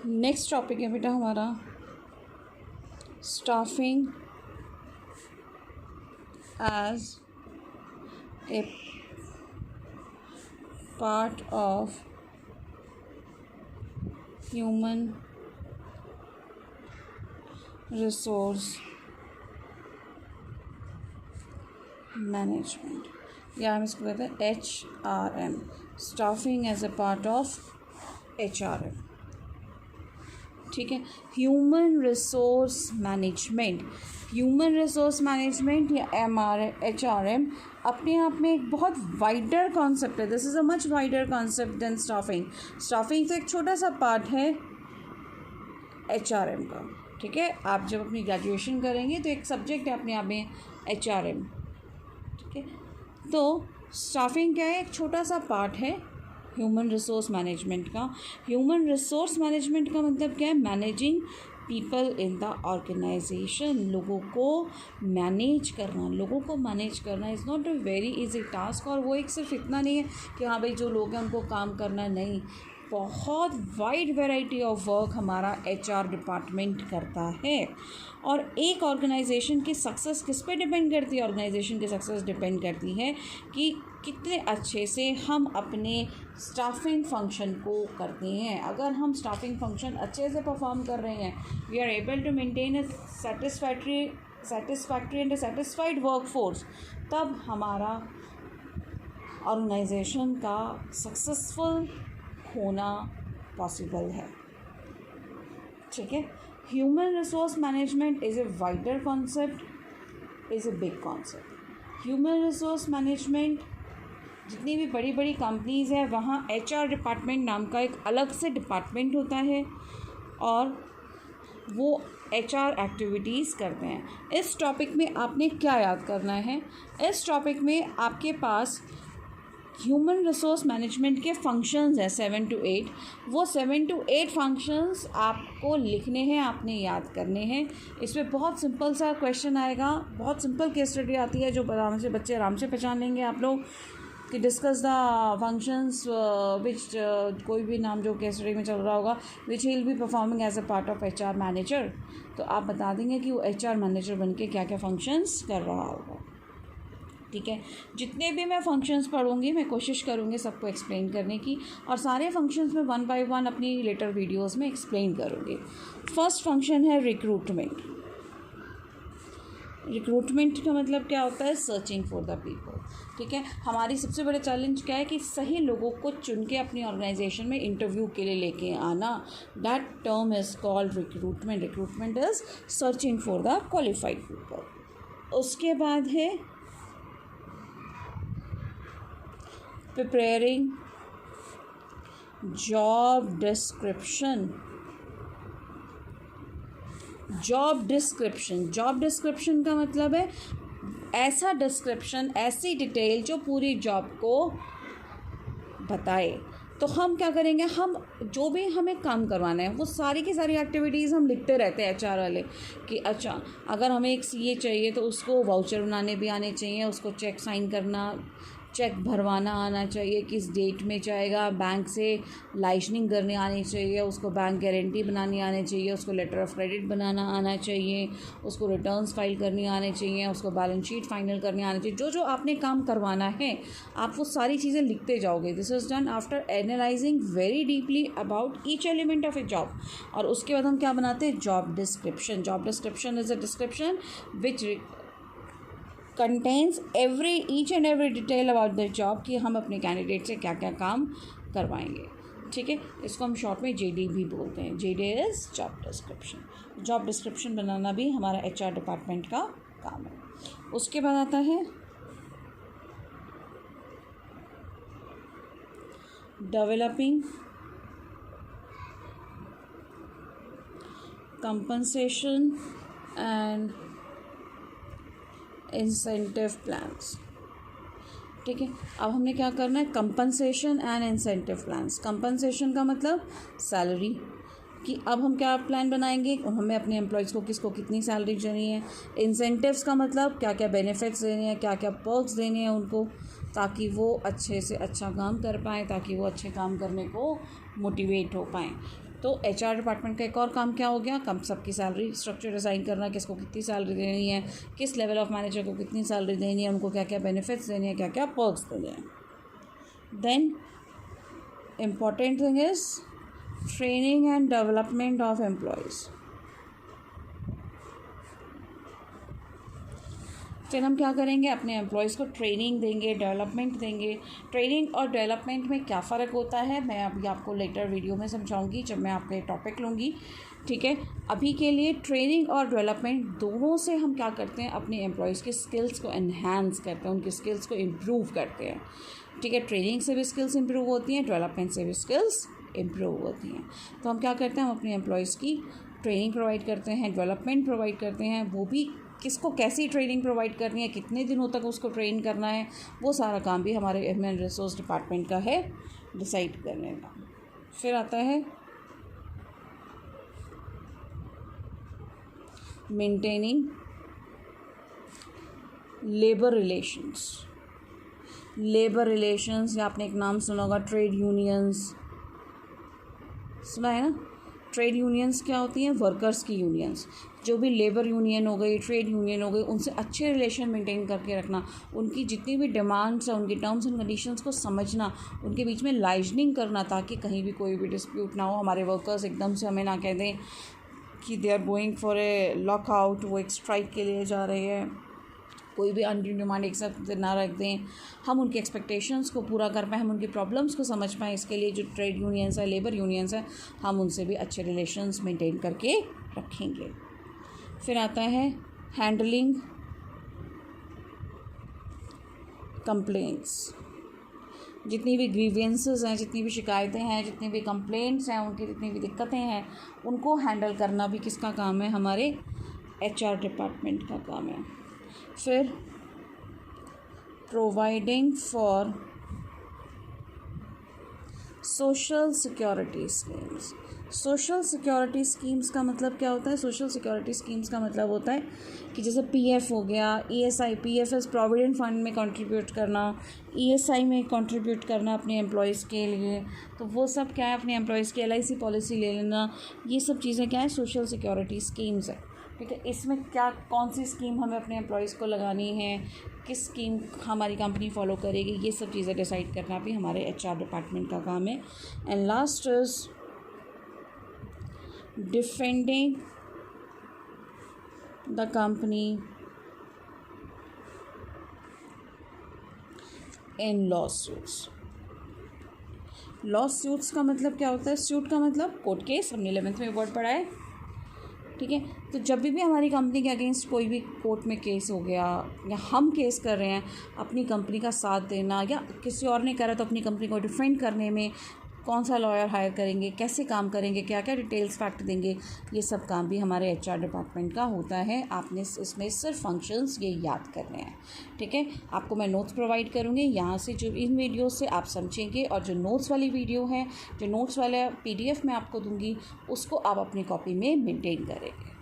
Next topic है बेटा हमारा staffing as a part of human resource management या हम इसको कहते हैं HRM, staffing as a part of HRM। ठीक है, human resource management, human resource management या HRM अपने आप में एक बहुत वाइडर कॉन्सेप्ट है। This is a much wider concept than staffing. Staffing तो एक छोटा सा पार्ट है HRM का। ठीक है, आप जब अपनी ग्रेजुएशन करेंगे तो एक सब्जेक्ट है अपने आप में HRM। ठीक है, तो स्टाफिंग क्या है, एक छोटा सा पार्ट है ह्यूमन रिसोर्स मैनेजमेंट का। ह्यूमन रिसोर्स मैनेजमेंट का मतलब क्या है, managing people in the organisation. लोगों को मैनेज करना is not a very easy task. और वो एक सिर्फ इतना नहीं है कि हाँ भाई जो लोग हैं उनको काम करना, नहीं, बहुत वाइड वैरायटी ऑफ वर्क हमारा HR डिपार्टमेंट करता है। और एक ऑर्गेनाइजेशन की सक्सेस किस पे डिपेंड करती है, ऑर्गेनाइजेशन की सक्सेस डिपेंड करती है कि कितने अच्छे से हम अपने स्टाफिंग फंक्शन को करते हैं। अगर हम स्टाफिंग फंक्शन अच्छे से परफॉर्म कर रहे हैं, we are able to maintain a satisfactory and a satisfied workforce, तब हमारा ऑर्गेनाइजेशन का सक्सेसफुल होना पॉसिबल है। ठीक है, human resource management is a wider concept, is a big concept. Human resource management, जितनी भी बड़ी बड़ी कंपनीज़ हैं वहाँ HR डिपार्टमेंट नाम का एक अलग से डिपार्टमेंट होता है और वो HR एक्टिविटीज़ करते हैं। इस टॉपिक में आपने क्या याद करना है, इस टॉपिक में आपके पास ह्यूमन रिसोर्स मैनेजमेंट के फंक्शंस हैं 7 to 8। वो 7 to 8 फंक्शंस आपको लिखने हैं, आपने याद करने हैं। इसमें बहुत सिंपल सा क्वेश्चन आएगा, बहुत सिंपल केस स्टडी आती है जो बच्चे आराम से पहचान लेंगे आप लोग कि डिस्कस द फंक्शंस विच, कोई भी नाम जो केस स्टडी में चल रहा होगा, which he will be performing as a part of HR manager. तो आप बता देंगे कि वो HR मैनेजर बन के क्या क्या फंक्शंस कर रहा होगा। ठीक है, जितने भी मैं फंक्शंस पढ़ूंगी मैं कोशिश करूंगी सबको एक्सप्लेन करने की, और सारे फंक्शंस में 1 by 1 अपनी लेटर वीडियोस में एक्सप्लेन करूंगी। फर्स्ट फंक्शन है रिक्रूटमेंट। रिक्रूटमेंट का मतलब क्या होता है, सर्चिंग फॉर द पीपल। ठीक है, हमारी सबसे बड़े चैलेंज क्या है कि सही लोगों को चुन के अपनी ऑर्गेनाइजेशन में इंटरव्यू के लिए लेके आना। That term is called recruitment. Recruitment is searching for the qualified people. उसके बाद है preparing job description। Job description का मतलब है ऐसा डिस्क्रिप्शन, ऐसी डिटेल जो पूरी जॉब को बताए। तो हम क्या करेंगे, हम जो भी हमें काम करवाना है वो सारी की सारी एक्टिविटीज़ हम लिखते रहते हैं HR वाले कि अच्छा अगर हमें एक CA चाहिए तो उसको वाउचर बनाने भी आने चाहिए, उसको चेक साइन करना, चेक भरवाना आना चाहिए, किस डेट में जाएगा, बैंक से लाइसनिंग करने आनी चाहिए, उसको बैंक गारंटी बनानी आनी चाहिए, उसको लेटर ऑफ क्रेडिट बनाना आना चाहिए, उसको रिटर्न्स फाइल करनी आनी चाहिए, उसको बैलेंस शीट फाइनल करने आनी चाहिए। जो जो आपने काम करवाना है आप वो सारी चीज़ें लिखते जाओगे। This is done after analysing very deeply about each element of A job. और उसके बाद हम क्या बनाते हैं, job description. Job description is a description which contains each and every detail about the job कि हम अपने कैंडिडेट से क्या क्या काम करवाएंगे। ठीक है, इसको हम शॉर्ट में JD भी बोलते हैं। JD is job description. Job description बनाना भी हमारा HR डिपार्टमेंट का काम है। उसके बाद आता है developing compensation and incentive plans. ठीक है, अब हमने क्या करना है, compensation and incentive plans. Compensation का मतलब सैलरी, कि अब हम क्या प्लान बनाएंगे, हमें अपने एम्प्लॉयज़ को किसको कितनी सैलरी देनी है। इंसेंटिव्स का मतलब क्या क्या बेनिफिट्स देने हैं, क्या क्या पर्क्स देने हैं उनको, ताकि वो अच्छे से अच्छा काम कर पाएँ, ताकि वो अच्छे काम करने को मोटिवेट हो पाएँ। तो HR डिपार्टमेंट का एक और काम क्या हो गया, कम सबकी सैलरी स्ट्रक्चर डिज़ाइन करना, किसको कितनी सैलरी देनी है, किस लेवल ऑफ मैनेजर को कितनी सैलरी देनी है, उनको क्या क्या बेनिफिट्स देने हैं, क्या क्या पर्क्स देने हैं. Then important thing is training and development of employees. फिर हम क्या करेंगे, अपने एम्प्लॉयज़ को ट्रेनिंग देंगे, डेवलपमेंट देंगे. ट्रेनिंग और डेवलपमेंट में क्या फ़र्क होता है मैं अभी आपको लेटर वीडियो में समझाऊंगी जब मैं आपके टॉपिक लूँगी. ठीक है, अभी के लिए ट्रेनिंग और डेवलपमेंट दोनों से हम क्या करते हैं, अपने एम्प्लॉयज़ के स्किल्स को एनहांस करते हैं, उनकी स्किल्स को इम्प्रूव करते हैं. ठीक है, ट्रेनिंग से भी स्किल्स इम्प्रूव होती हैं, डेवलपमेंट से भी स्किल्स इम्प्रूव होती हैं. तो हम क्या करते हैं, हम अपने एम्प्लॉयज़ की ट्रेनिंग प्रोवाइड करते हैं, डेवलपमेंट प्रोवाइड करते हैं. वो भी किसको कैसी ट्रेनिंग प्रोवाइड करनी है, कितने दिनों तक उसको ट्रेन करना है, वो सारा काम भी हमारे ह्यूमन रिसोर्स डिपार्टमेंट का है डिसाइड करने का. फिर आता है maintaining labour relations. Labour relations या आपने एक नाम सुना होगा ट्रेड यूनियंस, सुना है ना. ट्रेड यूनियंस क्या होती हैं, वर्कर्स की यूनियंस. जो भी लेबर यूनियन हो गई, ट्रेड यूनियन हो गई, उनसे अच्छे रिलेशन मेंटेन करके रखना, उनकी जितनी भी डिमांड्स हैं, उनकी टर्म्स एंड कंडीशंस को समझना, उनके बीच में लाइजनिंग करना ताकि कहीं भी कोई भी डिस्प्यूट ना हो. हमारे वर्कर्स एकदम से हमें ना कह दें कि they are going for a lockout, वो एक स्ट्राइक के लिए जा रहे हैं, कोई भी अनड्यू डिमांड एक साथ ना रख दें. हम उनकी एक्सपेक्टेशंस को पूरा कर पाएँ, हम उनकी प्रॉब्लम्स को समझ पाएँ. इसके लिए जो ट्रेड यूनियंस है, लेबर यूनियंस है, हम उनसे भी अच्छे रिलेशंस मेंटेन करके रखेंगे. फिर आता है हैंडलिंग कंप्लेंट्स. जितनी भी ग्रीवेंसेस हैं, जितनी भी शिकायतें हैं, जितनी भी कंप्लेंट्स हैं, उनकी जितनी भी दिक्कतें हैं, उनको हैंडल करना भी किसका काम है, हमारे HR डिपार्टमेंट का काम है. फिर providing for social security schemes. Social security schemes का मतलब क्या होता है, सोशल सिक्योरिटी स्कीम्स का मतलब होता है कि जैसे PF हो गया, ESI, PFS प्रोविडेंट फंड में कंट्रीब्यूट करना, ESI में कंट्रीब्यूट करना अपने एम्प्लॉयज़ के लिए. तो वो सब क्या है, अपने एम्प्लॉयज़ की LIC पॉलिसी ले लेना, ये सब चीज़ें क्या है, सोशल सिक्योरिटी स्कीम्स है. ठीक है, इसमें क्या कौन सी स्कीम हमें अपने एम्प्लॉयज़ को लगानी है, किस स्कीम हमारी कंपनी फॉलो करेगी, ये सब चीज़ें डिसाइड करना भी हमारे HR डिपार्टमेंट का काम है. And last is defending the company in lawsuits. Lawsuits का मतलब क्या होता है, सूट का मतलब कोर्ट केस, हमने 11th में वर्ड पढ़ा है. ठीक है, तो जब भी हमारी कंपनी के अगेंस्ट कोई भी कोर्ट में केस हो गया या हम केस कर रहे हैं, अपनी कंपनी का साथ देना, या किसी और ने करा तो अपनी कंपनी को डिफेंड करने में कौन सा लॉयर हायर करेंगे, कैसे काम करेंगे, क्या क्या डिटेल्स फैक्ट देंगे, ये सब काम भी हमारे HR डिपार्टमेंट का होता है. आपने इसमें सिर्फ फंक्शंस ये याद करने हैं. ठीक है, आपको मैं नोट्स प्रोवाइड करूँगी, यहाँ से जो इन वीडियो से आप समझेंगे, और जो नोट्स वाली वीडियो है, जो नोट्स वाला PDF मैं आपको दूँगी, उसको आप अपनी कॉपी में मेंटेन करेंगे.